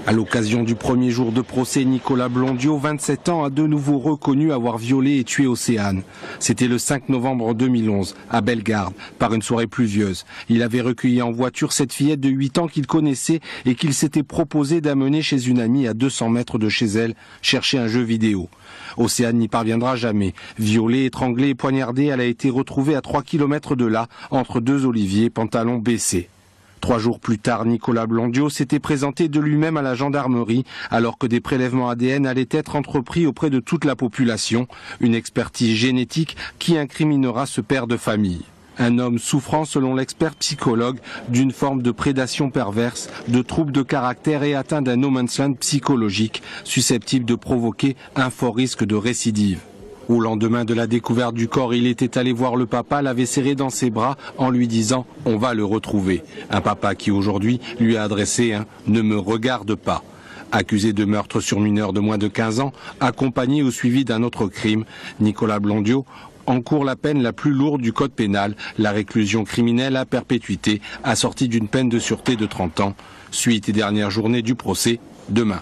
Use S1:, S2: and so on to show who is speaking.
S1: À l'occasion du premier jour de procès, Nicolas Blondiau, 27 ans, a de nouveau reconnu avoir violé et tué Océane. C'était le 5 novembre 2011, à Bellegarde, par une soirée pluvieuse. Il avait recueilli en voiture cette fillette de 8 ans qu'il connaissait et qu'il s'était proposé d'amener chez une amie à 200 mètres de chez elle, chercher un jeu vidéo. Océane n'y parviendra jamais. Violée, étranglée et poignardée, elle a été retrouvée à 3 km de là, entre deux oliviers, pantalon baissé. 3 jours plus tard, Nicolas Blondiau s'était présenté de lui-même à la gendarmerie alors que des prélèvements ADN allaient être entrepris auprès de toute la population, une expertise génétique qui incriminera ce père de famille. Un homme souffrant, selon l'expert psychologue, d'une forme de prédation perverse, de troubles de caractère et atteint d'un no man's land psychologique, susceptible de provoquer un fort risque de récidive. Au lendemain de la découverte du corps, il était allé voir le papa, l'avait serré dans ses bras en lui disant « on va le retrouver ». Un papa qui aujourd'hui lui a adressé un « ne me regarde pas ». Accusé de meurtre sur mineur de moins de 15 ans, accompagné ou suivi d'un autre crime, Nicolas Blondiau encourt la peine la plus lourde du code pénal, la réclusion criminelle à perpétuité, assortie d'une peine de sûreté de 30 ans. Suite et dernière journée du procès, demain.